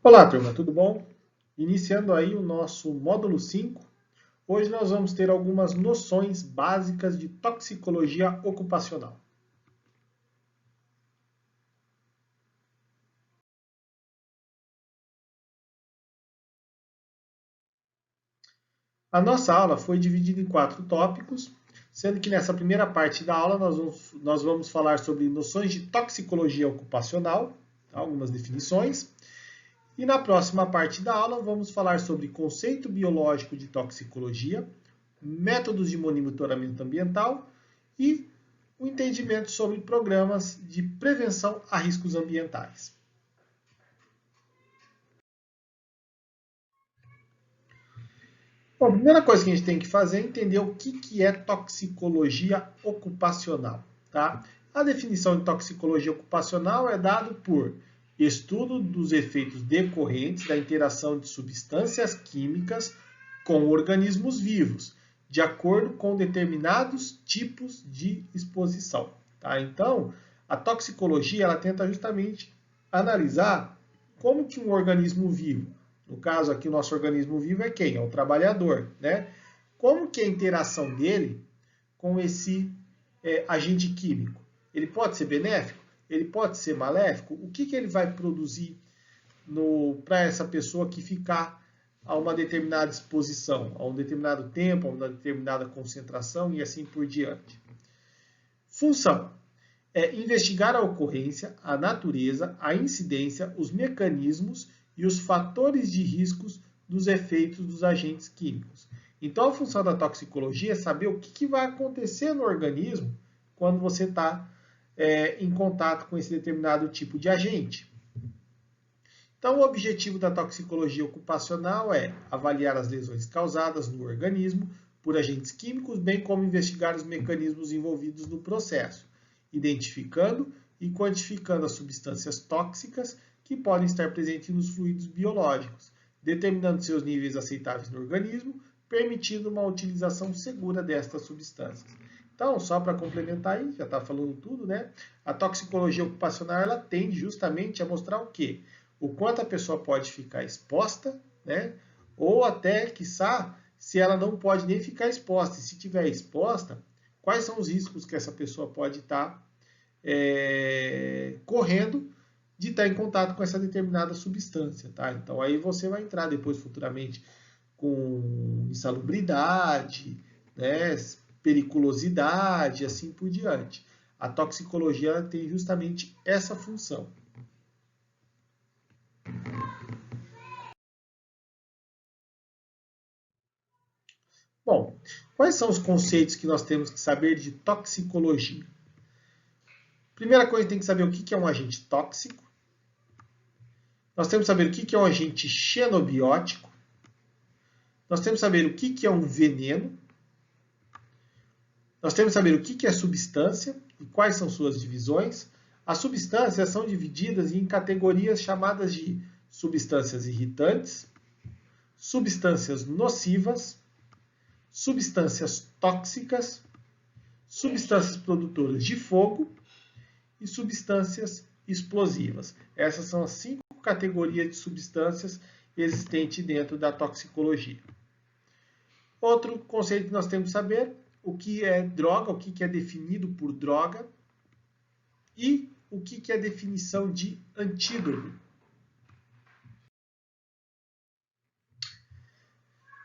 Olá, turma, tudo bom? Iniciando aí o nosso módulo 5. Hoje nós vamos ter algumas noções básicas de toxicologia ocupacional. A nossa aula foi dividida em 4 tópicos, sendo que nessa primeira parte da aula nós vamos falar sobre noções de toxicologia ocupacional, tá? Algumas definições. E na próxima parte da aula vamos falar sobre conceito biológico de toxicologia, métodos de monitoramento ambiental e o entendimento sobre programas de prevenção a riscos ambientais. Bom, a primeira coisa que a gente tem que fazer é entender o que é toxicologia ocupacional. Tá? A definição de toxicologia ocupacional é dada por estudo dos efeitos decorrentes da interação de substâncias químicas com organismos vivos, de acordo com determinados tipos de exposição. Tá? Então, a toxicologia ela tenta justamente analisar como que um organismo vivo, no caso aqui o nosso organismo vivo é quem? É o trabalhador, né? Como que é a interação dele com esse agente químico? Ele pode ser benéfico? Ele pode ser maléfico? O que ele vai produzir para essa pessoa que ficar a uma determinada exposição, a um determinado tempo, a uma determinada concentração e assim por diante? Função é investigar a ocorrência, a natureza, a incidência, os mecanismos e os fatores de riscos dos efeitos dos agentes químicos. Então, a função da toxicologia é saber o que vai acontecer no organismo quando você está em contato com esse determinado tipo de agente. Então, o objetivo da toxicologia ocupacional é avaliar as lesões causadas no organismo por agentes químicos, bem como investigar os mecanismos envolvidos no processo, identificando e quantificando as substâncias tóxicas que podem estar presentes nos fluidos biológicos, determinando seus níveis aceitáveis no organismo, permitindo uma utilização segura destas substâncias. Então, só para complementar aí, já está falando tudo, né? A toxicologia ocupacional ela tende justamente a mostrar o quê? O quanto a pessoa pode ficar exposta, né? Ou até, quiçá, se ela não pode nem ficar exposta. E se tiver exposta, quais são os riscos que essa pessoa pode estar correndo de estar em contato com essa determinada substância, tá? Então aí você vai entrar depois futuramente com insalubridade, né, periculosidade, assim por diante. A toxicologia tem justamente essa função. Bom, quais são os conceitos que nós temos que saber de toxicologia? Primeira coisa, tem que saber o que é um agente tóxico. Nós temos que saber o que é um agente xenobiótico. Nós temos que saber o que é um veneno. Nós temos que saber o que é substância e quais são suas divisões. As substâncias são divididas em categorias chamadas de substâncias irritantes, substâncias nocivas, substâncias tóxicas, substâncias produtoras de fogo e substâncias explosivas. Essas são as 5 categorias de substâncias existentes dentro da toxicologia. Outro conceito que nós temos que saber, o que é droga, o que é definido por droga e o que é definição de antídoto.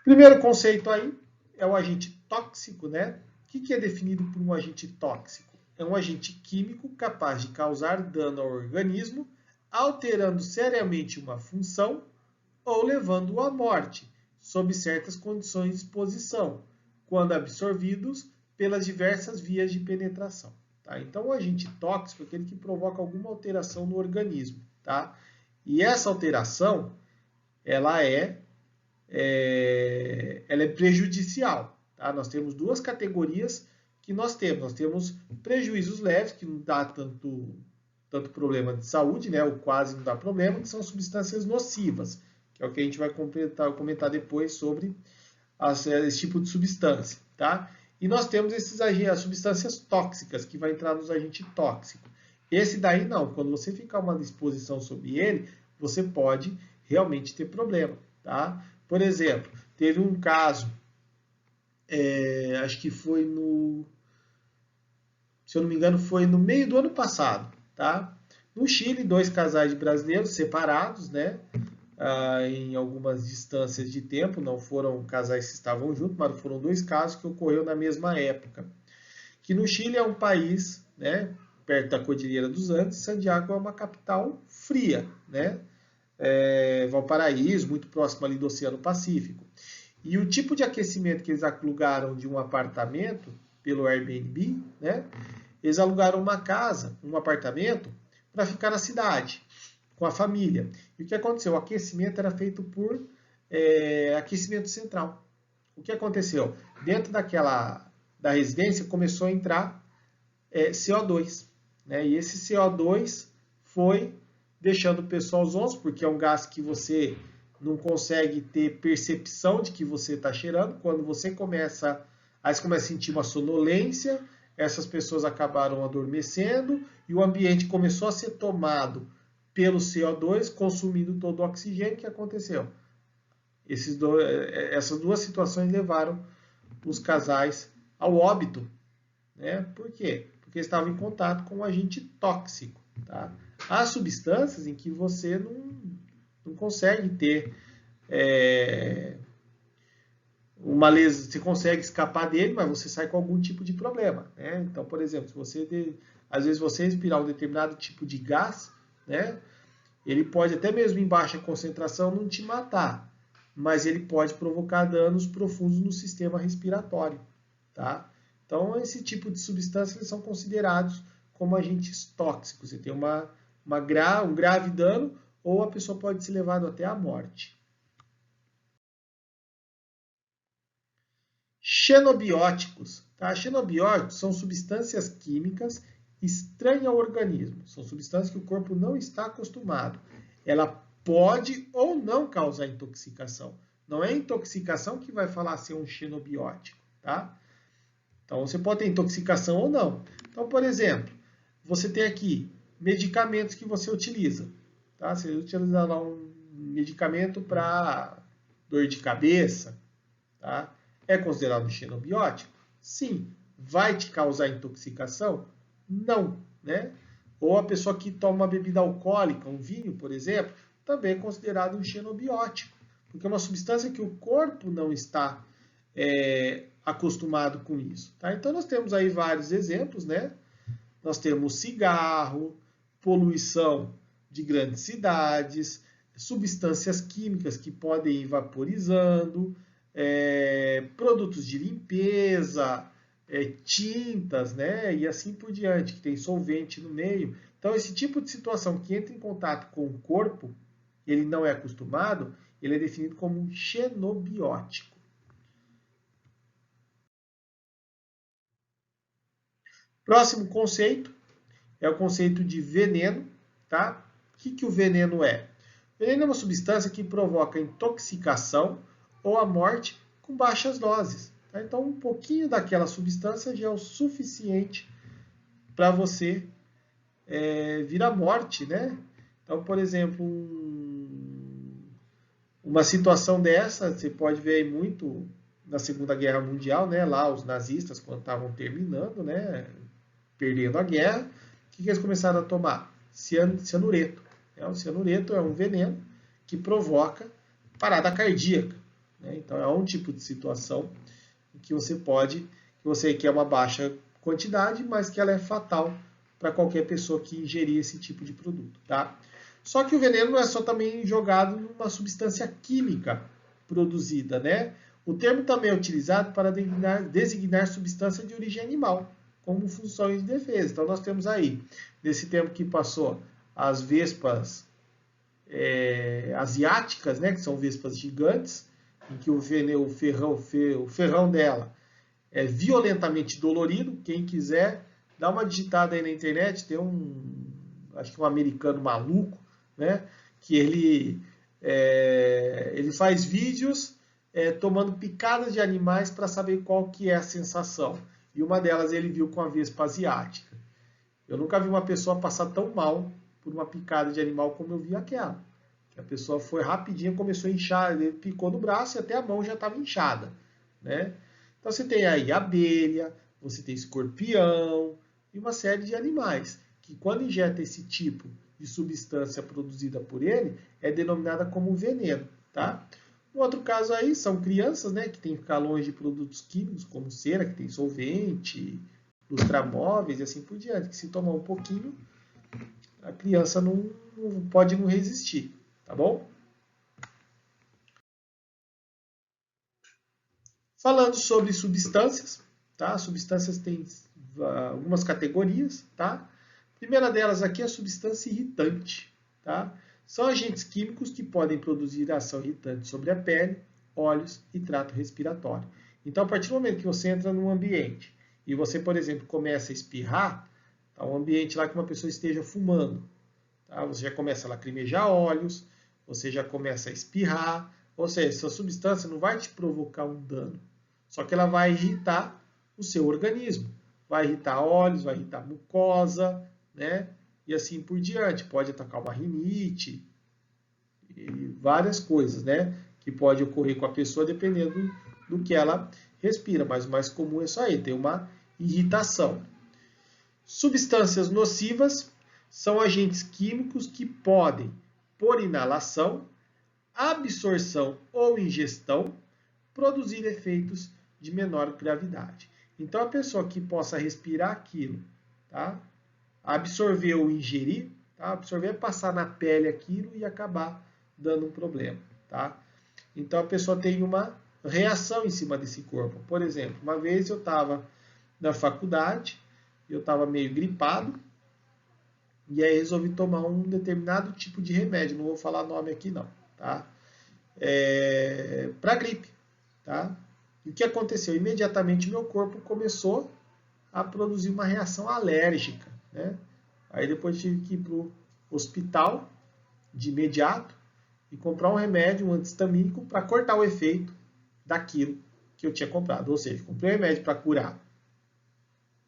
Primeiro conceito aí é o agente tóxico, né? O que é definido por um agente tóxico? É um agente químico capaz de causar dano ao organismo, alterando seriamente uma função ou levando-o à morte, sob certas condições de exposição, quando absorvidos pelas diversas vias de penetração. Tá? Então, o agente tóxico é aquele que provoca alguma alteração no organismo. Tá? E essa alteração, ela é prejudicial. Tá? Nós temos duas categorias que nós temos. Nós temos prejuízos leves, que não dá tanto problema de saúde, né? Ou quase não dá problema, que são substâncias nocivas, que é o que a gente vai comentar depois sobre esse tipo de substância. Tá? E nós temos as substâncias tóxicas, que vai entrar nos agentes tóxicos. Esse daí não, quando você ficar uma exposição sobre ele, você pode realmente ter problema, tá? Por exemplo, teve um caso, acho que foi se eu não me engano, foi no meio do ano passado, tá? No Chile, 2 casais de brasileiros separados, né? Em algumas distâncias de tempo, não foram casais que estavam juntos, mas foram 2 casos que ocorreram na mesma época. Que no Chile é um país, né, perto da Cordilheira dos Andes, Santiago é uma capital fria, né? Valparaíso, muito próximo ali do Oceano Pacífico. E o tipo de aquecimento que eles alugaram de um apartamento pelo Airbnb, né? Eles alugaram uma casa, um apartamento, para ficar na cidade, com a família. E o que aconteceu? O aquecimento era feito por aquecimento central. O que aconteceu? Dentro da residência começou a entrar CO2. Né? E esse CO2 foi deixando o pessoal zonzo, porque é um gás que você não consegue ter percepção de que você está cheirando. Quando você começa a sentir uma sonolência, essas pessoas acabaram adormecendo e o ambiente começou a ser tomado pelo CO2, consumindo todo o oxigênio. O que aconteceu? Essas duas situações levaram os casais ao óbito. Né? Por quê? Porque estavam em contato com um agente tóxico. Tá? Há substâncias em que você não consegue ter uma lesão, você consegue escapar dele, mas você sai com algum tipo de problema. Né? Então, por exemplo, às vezes você respirar um determinado tipo de gás, né? Ele pode até mesmo em baixa concentração não te matar, mas ele pode provocar danos profundos no sistema respiratório. Tá? Então, esse tipo de substâncias eles são considerados como agentes tóxicos. Você tem um grave dano ou a pessoa pode ser levada até à morte. Xenobióticos. Tá? Xenobióticos são substâncias químicas estranhas ao organismo. São substâncias que o corpo não está acostumado. Ela pode ou não causar intoxicação. Não é a intoxicação que vai falar se é um xenobiótico. Tá? Então, você pode ter intoxicação ou não. Então, por exemplo, você tem aqui medicamentos que você utiliza. Tá? Você utiliza lá um medicamento para dor de cabeça. Tá? É considerado um xenobiótico? Sim. Vai te causar intoxicação? Não. Né? Ou a pessoa que toma uma bebida alcoólica, um vinho, por exemplo, também é considerado um xenobiótico. Porque é uma substância que o corpo não está acostumado com isso. Tá? Então, nós temos aí vários exemplos. Né? Nós temos cigarro, poluição de grandes cidades, substâncias químicas que podem ir vaporizando, produtos de limpeza, tintas, né? E assim por diante, que tem solvente no meio. Então, esse tipo de situação que entra em contato com o corpo, ele não é acostumado, ele é definido como um xenobiótico. Próximo conceito é o conceito de veneno. Tá? O que o veneno é? O veneno é uma substância que provoca intoxicação ou a morte com baixas doses. Tá? Então, um pouquinho daquela substância já é o suficiente para você vir à morte. Né? Então, por exemplo, uma situação dessa, você pode ver aí muito na Segunda Guerra Mundial, né? Lá os nazistas, quando estavam terminando, né? Perdendo a guerra, o que eles começaram a tomar? Cianureto. O cianureto é um veneno que provoca parada cardíaca. Né? Então, é um tipo de situação em que você quer uma baixa quantidade, mas que ela é fatal para qualquer pessoa que ingerir esse tipo de produto. Tá? Só que o veneno não é só também jogado numa substância química produzida. Né? O termo também é utilizado para designar substância de origem animal, como funções de defesa. Então, nós temos aí, nesse tempo que passou, as vespas asiáticas, né, que são vespas gigantes, em que o ferrão dela é violentamente dolorido. Quem quiser, dá uma digitada aí na internet, tem acho que um americano maluco, né, que ele faz vídeos tomando picadas de animais para saber qual que é a sensação. E uma delas ele viu com a vespa asiática. Eu nunca vi uma pessoa passar tão mal por uma picada de animal como eu vi aquela. A pessoa foi rapidinho, começou a inchar, ele picou no braço e até a mão já estava inchada, né? Então você tem aí abelha, você tem escorpião e uma série de animais que quando injeta esse tipo de substância produzida por ele é denominada como veneno, tá? Um outro caso aí são crianças, né, que tem que ficar longe de produtos químicos como cera, que tem solvente, lustramóveis e assim por diante, que se tomar um pouquinho, a criança não pode não resistir, tá bom? Falando sobre substâncias, tá? Substâncias têm algumas categorias, tá? A primeira delas aqui é a substância irritante, tá? São agentes químicos que podem produzir ação irritante sobre a pele, olhos e trato respiratório. Então, a partir do momento que você entra num ambiente e você, por exemplo, começa a espirrar, tá? Um ambiente lá que uma pessoa esteja fumando, tá? Você já começa a lacrimejar olhos, você já começa a espirrar, ou seja, essa substância não vai te provocar um dano, só que ela vai irritar o seu organismo. Vai irritar olhos, vai irritar mucosa, né? E assim por diante. Pode atacar uma rinite e várias coisas, né? Que pode ocorrer com a pessoa dependendo do que ela respira. Mas o mais comum é isso aí, tem uma irritação. Substâncias nocivas são agentes químicos que podem, por inalação, absorção ou ingestão, produzir efeitos de menor gravidade. Então, a pessoa que possa respirar aquilo, tá? Absorver ou ingerir, tá? Absorver é passar na pele aquilo e acabar dando um problema, tá? Então, a pessoa tem uma reação em cima desse corpo. Por exemplo, uma vez eu estava na faculdade, eu estava meio gripado, e aí resolvi tomar um determinado tipo de remédio, não vou falar nome aqui não, tá? Para gripe, tá? E o que aconteceu? Imediatamente meu corpo começou a produzir uma reação alérgica, né? Aí depois tive que ir para o hospital de imediato e comprar um remédio, um anti-histamínico, para cortar o efeito daquilo que eu tinha comprado. Ou seja, comprei um remédio para curar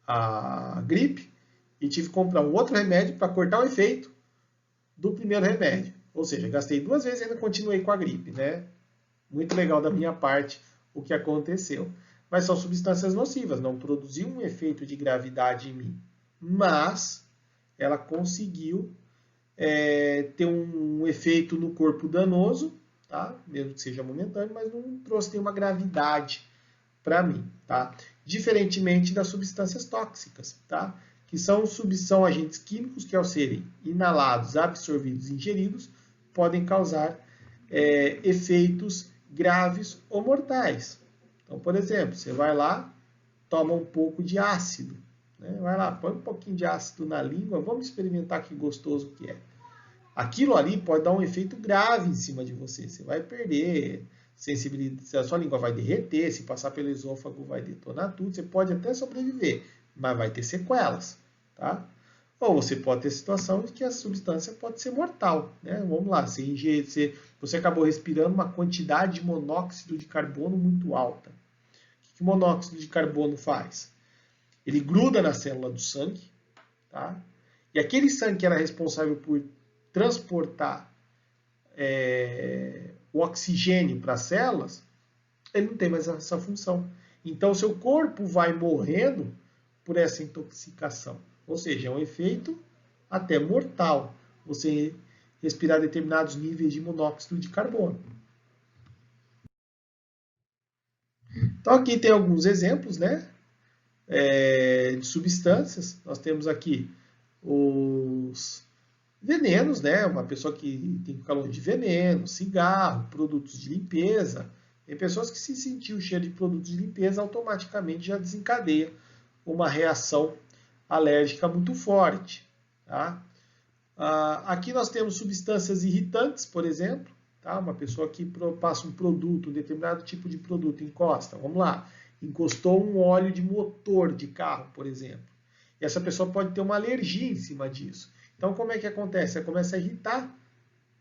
a gripe e tive que comprar um outro remédio para cortar o efeito do primeiro remédio. Ou seja, gastei 2 vezes e ainda continuei com a gripe, né? Muito legal da minha parte o que aconteceu. Mas são substâncias nocivas, não produziu um efeito de gravidade em mim. Mas ela conseguiu ter um efeito no corpo danoso, tá? Mesmo que seja momentâneo, mas não trouxe nenhuma gravidade para mim, tá? Diferentemente das substâncias tóxicas, tá? Que são agentes químicos que, ao serem inalados, absorvidos e ingeridos, podem causar efeitos graves ou mortais. Então, por exemplo, você vai lá, toma um pouco de ácido, né? Vai lá, põe um pouquinho de ácido na língua, vamos experimentar que gostoso que é. Aquilo ali pode dar um efeito grave em cima de você. Você vai perder sensibilidade, a sua língua vai derreter, se passar pelo esôfago vai detonar tudo. Você pode até sobreviver, mas vai ter sequelas, tá? Ou você pode ter situação de que a substância pode ser mortal, né? Vamos lá, você acabou respirando uma quantidade de monóxido de carbono muito alta. O que o monóxido de carbono faz? Ele gruda na célula do sangue, tá? E aquele sangue que era responsável por transportar o oxigênio para as células, ele não tem mais essa função. Então, o seu corpo vai morrendo por essa intoxicação. Ou seja, é um efeito até mortal você respirar determinados níveis de monóxido de carbono. Então, aqui tem alguns exemplos, né, de substâncias. Nós temos aqui os venenos, né? Uma pessoa que tem calor de veneno, cigarro, produtos de limpeza. Tem pessoas que se sentir o cheiro de produtos de limpeza automaticamente já desencadeia uma reação alérgica muito forte, tá? Aqui nós temos substâncias irritantes, por exemplo, tá? Uma pessoa que passa um produto, um determinado tipo de produto, encosta, vamos lá, encostou um óleo de motor de carro, por exemplo. E essa pessoa pode ter uma alergia em cima disso. Então, como é que acontece? Ela começa a irritar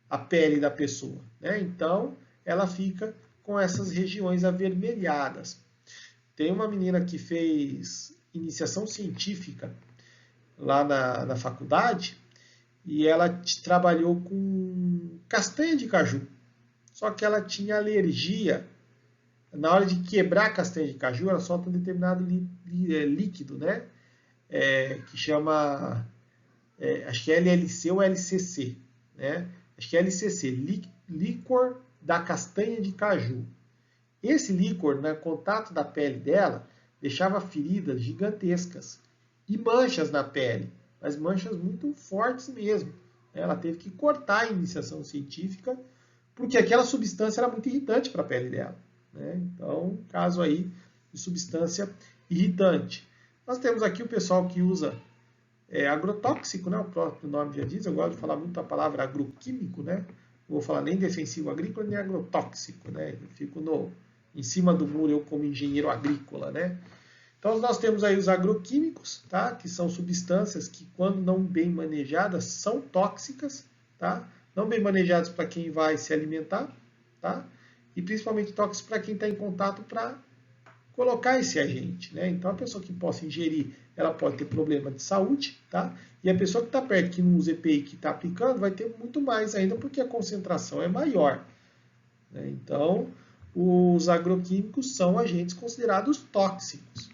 a pele da pessoa, né? Então, ela fica com essas regiões avermelhadas. Tem uma menina que fez iniciação científica lá na faculdade e ela trabalhou com castanha de caju. Só que ela tinha alergia. Na hora de quebrar a castanha de caju, ela solta um determinado líquido, né? Que chama, acho que é LLC ou LCC, né? Acho que é LCC, líquor da castanha de caju. Esse líquor, no contato da pele dela, deixava feridas gigantescas e manchas na pele, mas manchas muito fortes mesmo. Ela teve que cortar a iniciação científica porque aquela substância era muito irritante para a pele dela, né? Então, caso aí de substância irritante. Nós temos aqui o pessoal que usa agrotóxico, né? O próprio nome já diz, eu gosto de falar muito a palavra agroquímico, né? Não vou falar nem defensivo agrícola, nem agrotóxico, né? Eu fico em cima do muro, eu como engenheiro agrícola, né? Então, nós temos aí os agroquímicos, tá? Que são substâncias que, quando não bem manejadas, são tóxicas, tá? Não bem manejadas para quem vai se alimentar, tá? E principalmente tóxicos para quem está em contato para colocar esse agente, né? Então, a pessoa que possa ingerir, ela pode ter problema de saúde, tá? E a pessoa que está perto, que não usa EPI, que está aplicando, vai ter muito mais ainda, porque a concentração é maior, né? Então, os agroquímicos são agentes considerados tóxicos.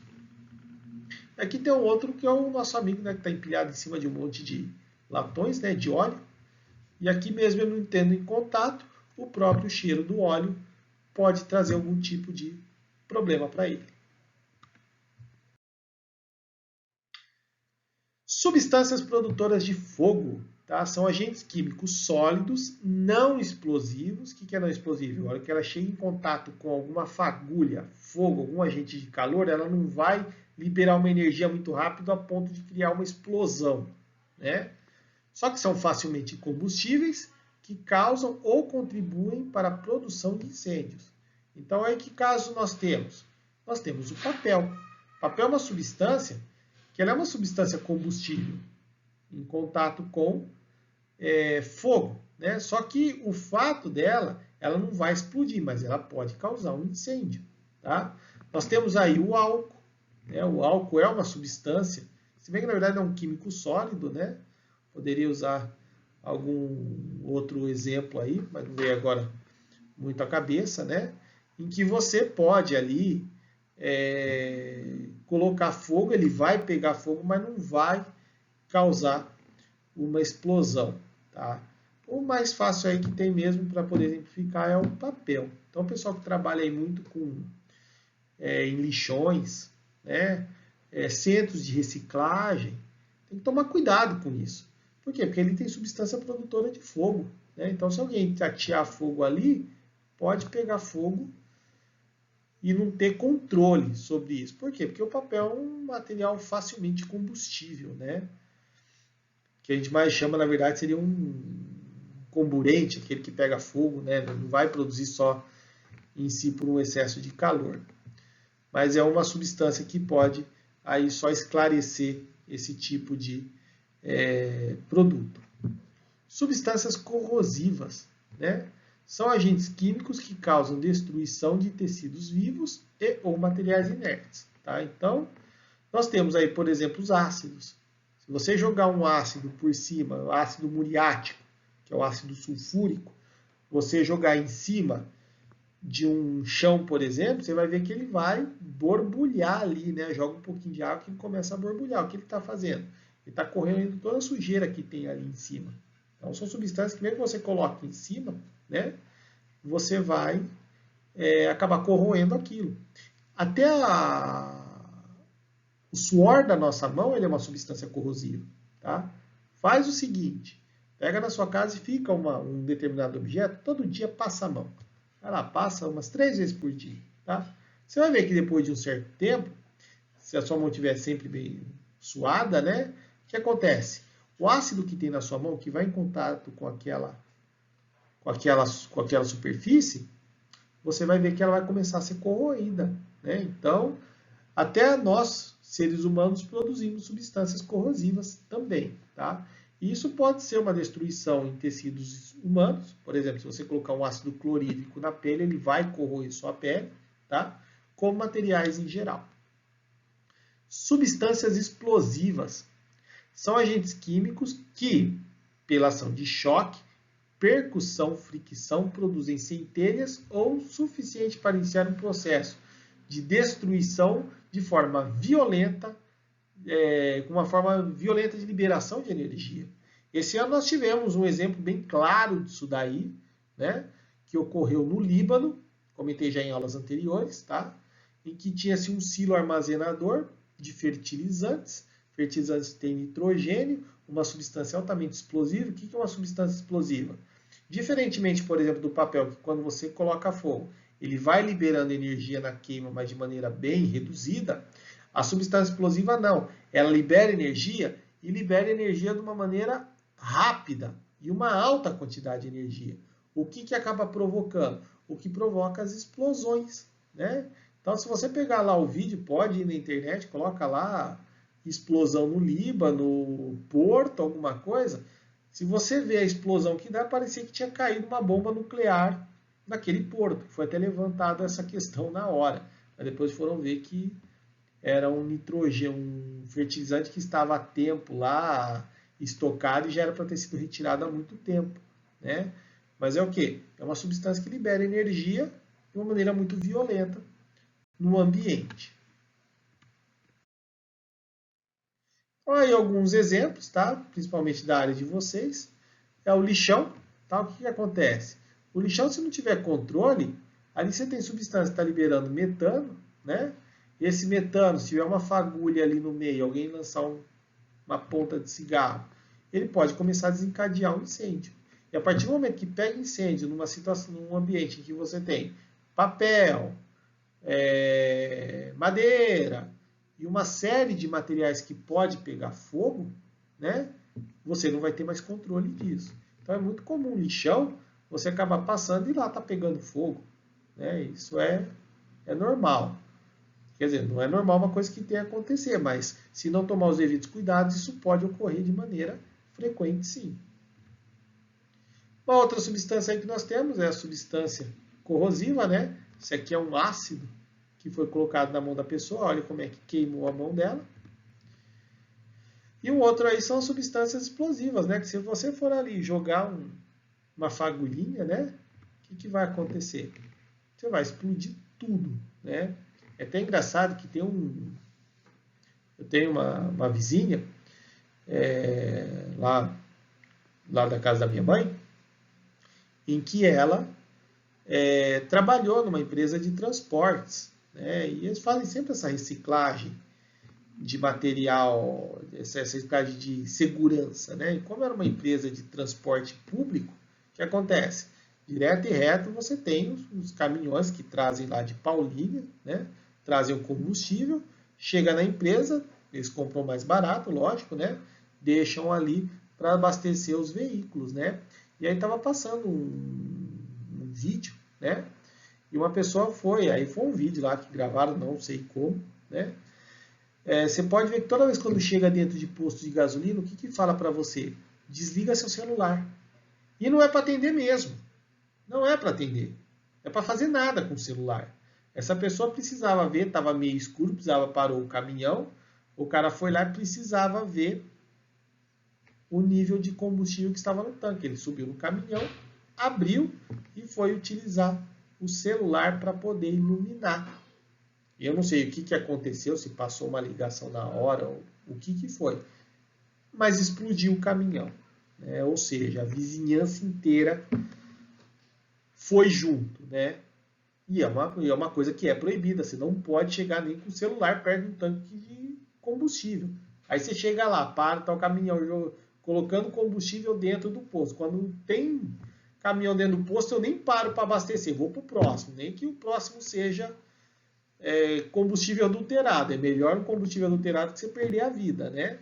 Aqui tem um outro que é o nosso amigo, né, que está empilhado em cima de um monte de latões, né, de óleo. E aqui mesmo, eu não entendo em contato, o próprio cheiro do óleo pode trazer algum tipo de problema para ele. Substâncias produtoras de fogo, tá? São agentes químicos sólidos, não explosivos. O que é não explosivo? Na hora que ela chega em contato com alguma fagulha, fogo, algum agente de calor, ela não vai liberar uma energia muito rápido a ponto de criar uma explosão, né? Só que são facilmente combustíveis, que causam ou contribuem para a produção de incêndios. Então, aí que caso nós temos? Nós temos o papel. O papel é uma substância que ela é uma substância combustível em contato com fogo, né? Só que o fato dela, ela não vai explodir, mas ela pode causar um incêndio, tá? Nós temos aí o álcool, né? O álcool é uma substância, se bem que na verdade é um químico sólido, né? Poderia usar algum outro exemplo aí, mas não veio agora muito à cabeça, né? Em que você pode ali colocar fogo, ele vai pegar fogo, mas não vai causar uma explosão, tá? O mais fácil aí que tem mesmo para poder exemplificar é o papel. Então, o pessoal que trabalha aí muito em lixões, né? Centros de reciclagem, tem que tomar cuidado com isso. Por quê? Porque ele tem substância produtora de fogo, né? Então, se alguém atear fogo ali, pode pegar fogo e não ter controle sobre isso. Por quê? Porque o papel é um material facilmente combustível, né? Que a gente mais chama, na verdade, seria um comburente, aquele que pega fogo, né? Não vai produzir só em si por um excesso de calor. Mas é uma substância que pode aí só esclarecer esse tipo de produto. Substâncias corrosivas, né? São agentes químicos que causam destruição de tecidos vivos e ou materiais inertes, tá? Então, nós temos aí, por exemplo, os ácidos. Se você jogar um ácido por cima, o ácido muriático, que é o ácido sulfúrico, você jogar em cima de um chão, por exemplo, você vai ver que ele vai borbulhar ali, né? Joga um pouquinho de água que ele começa a borbulhar. O que ele está fazendo? Ele está correndo toda a sujeira que tem ali em cima. Então, são substâncias que mesmo que você coloque em cima, né? Você vai acabar corroendo aquilo. Até o suor da nossa mão, ele é uma substância corrosiva, tá? Faz o seguinte, pega na sua casa e fica um determinado objeto, todo dia passa a mão. Vai lá, passa umas 3 vezes por dia, tá? Você vai ver que depois de um certo tempo, se a sua mão estiver sempre bem suada, né? O que acontece? O ácido que tem na sua mão, que vai em contato com aquela superfície, você vai ver que ela vai começar a ser corroída, né? Então, até nós, seres humanos, produzimos substâncias corrosivas também, tá? E isso pode ser uma destruição em tecidos humanos. Por exemplo, se você colocar um ácido clorídrico na pele, ele vai corroer sua pele, tá? Como materiais em geral. Substâncias explosivas são agentes químicos que pela ação de choque, percussão, fricção, produzem centelhas ou suficiente para iniciar um processo de destruição de forma violenta, com uma forma violenta de liberação de energia. Esse ano nós tivemos um exemplo bem claro disso daí, né, que ocorreu no Líbano, comentei já em aulas anteriores, tá? Em que tinha-se um silo armazenador de fertilizantes. Fertilizantes têm nitrogênio, uma substância altamente explosiva. O que é uma substância explosiva? Diferentemente, por exemplo, do papel, que quando você coloca fogo, ele vai liberando energia na queima, mas de maneira bem reduzida, a substância explosiva não. Ela libera energia e libera energia de uma maneira rápida e uma alta quantidade de energia. O que acaba provocando? O que provoca as explosões, né? Então, se você pegar lá o vídeo, pode ir na internet, coloca lá explosão no Líbano, Porto, alguma coisa. Se você vê a explosão que dá, parecia que tinha caído uma bomba nuclear naquele porto. Foi até levantado essa questão na hora. Mas depois foram ver que era um nitrogênio, um fertilizante que estava há tempo lá estocado e já era para ter sido retirado há muito tempo, né? Mas é o quê? É uma substância que libera energia de uma maneira muito violenta no ambiente. Olha aí alguns exemplos, tá? Principalmente da área de vocês. É o lixão, tá? O que acontece? O lixão, se não tiver controle, ali você tem substância que está liberando metano, né? Esse metano, se tiver uma fagulha ali no meio, alguém lançar uma ponta de cigarro, ele pode começar a desencadear um incêndio. E a partir do momento que pega incêndio numa situação, num ambiente em que você tem papel, madeira e uma série de materiais que pode pegar fogo, né? Você não vai ter mais controle disso. Então é muito comum lixão, você acaba passando e lá está pegando fogo, né? Isso é normal. Quer dizer, não é normal uma coisa que tenha a acontecer, mas se não tomar os devidos cuidados, isso pode ocorrer de maneira frequente, sim. Uma outra substância aí que nós temos é a substância corrosiva, né? Isso aqui é um ácido que foi colocado na mão da pessoa, olha como é que queimou a mão dela. E o outro aí são substâncias explosivas, né? Que se você for ali jogar uma fagulhinha, né? O que vai acontecer? Você vai explodir tudo, né? É até engraçado que eu tenho uma vizinha lá da casa da minha mãe, em que ela trabalhou numa empresa de transportes, né? E eles fazem sempre essa reciclagem de material, essa reciclagem de segurança, né? E como era uma empresa de transporte público, o que acontece? Direto e reto você tem os caminhões que trazem lá de Paulínia, né? Trazem o combustível, chega na empresa, eles compram mais barato, lógico, né? Deixam ali para abastecer os veículos, né? E aí estava passando um vídeo, né? E uma pessoa aí foi um vídeo lá que gravaram, não sei como, né? Você pode ver que toda vez quando chega dentro de posto de gasolina, o que fala para você? Desliga seu celular. E não é para atender mesmo. Não é para atender. É para fazer nada com o celular. Essa pessoa precisava ver, estava meio escuro, parou o caminhão, o cara foi lá e precisava ver o nível de combustível que estava no tanque. Ele subiu no caminhão, abriu e foi utilizar o celular para poder iluminar. Eu não sei o que aconteceu, se passou uma ligação na hora, ou o que foi. Mas explodiu o caminhão, né? Ou seja, a vizinhança inteira foi junto, né? E é uma coisa que é proibida. Você não pode chegar nem com o celular perto de um tanque de combustível. Aí você chega lá, tá o caminhão colocando combustível dentro do posto. Quando tem caminhão dentro do posto, eu nem paro para abastecer. Vou para o próximo. Nem que o próximo seja combustível adulterado. É melhor um combustível adulterado que você perder a vida, né?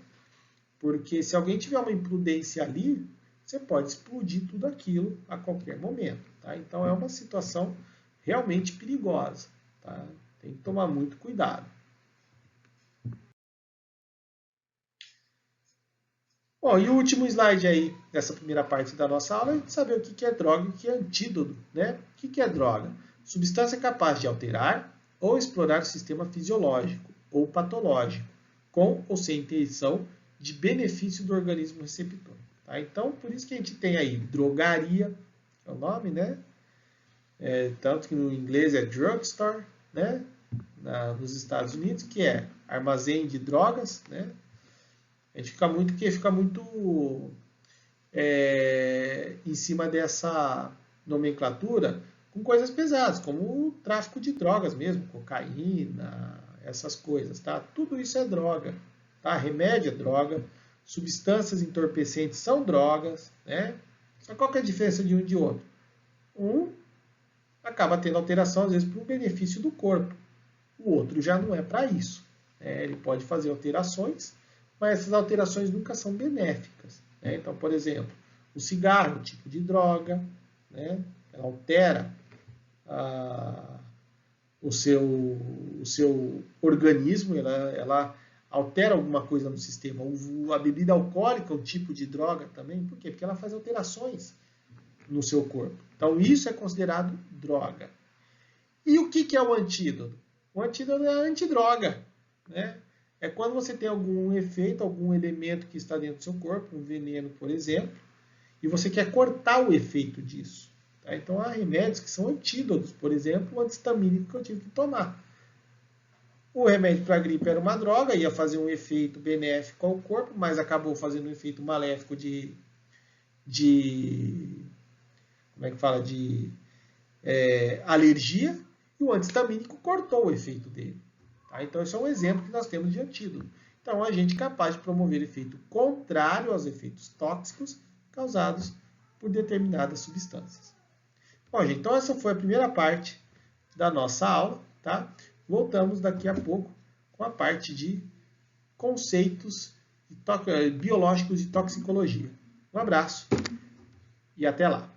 Porque se alguém tiver uma imprudência ali, você pode explodir tudo aquilo a qualquer momento, tá? Então é uma situação realmente perigosa, tá? Tem que tomar muito cuidado. Bom, e o último slide aí dessa primeira parte da nossa aula é saber o que é droga e o que é antídoto, né? O que é droga? Substância capaz de alterar ou explorar o sistema fisiológico ou patológico, com ou sem intenção de benefício do organismo receptor. Tá? Então, por isso que a gente tem aí drogaria, é o nome, né? Tanto que no inglês é drugstore, né? Nos Estados Unidos, que é armazém de drogas, né? A gente fica muito em cima dessa nomenclatura com coisas pesadas, como o tráfico de drogas mesmo, cocaína, essas coisas, tá? Tudo isso é droga, tá? Remédio é droga, substâncias entorpecentes são drogas, né? Só qual que é a diferença de um e de outro? Um acaba tendo alteração, às vezes, para o benefício do corpo. O outro já não é para isso. Né? Ele pode fazer alterações, mas essas alterações nunca são benéficas. Né? Então, por exemplo, o cigarro, tipo de droga, né? Ela altera o seu organismo, ela altera alguma coisa no sistema. A bebida alcoólica é um tipo de droga também. Por quê? Porque ela faz alterações no seu corpo. Então, isso é considerado droga. E o que é o antídoto? O antídoto é a antidroga. Né? É quando você tem algum efeito, algum elemento que está dentro do seu corpo, um veneno, por exemplo, e você quer cortar o efeito disso. Tá? Então, há remédios que são antídotos, por exemplo, o antistamínico que eu tive que tomar. O remédio para a gripe era uma droga, ia fazer um efeito benéfico ao corpo, mas acabou fazendo um efeito maléfico como é que fala? De alergia, e o antistamínico cortou o efeito dele. Tá? Então, esse é um exemplo que nós temos de antídoto. Então, a gente é capaz de promover efeito contrário aos efeitos tóxicos causados por determinadas substâncias. Bom, gente, então essa foi a primeira parte da nossa aula. Tá? Voltamos daqui a pouco com a parte de conceitos biológicos de toxicologia. Um abraço e até lá!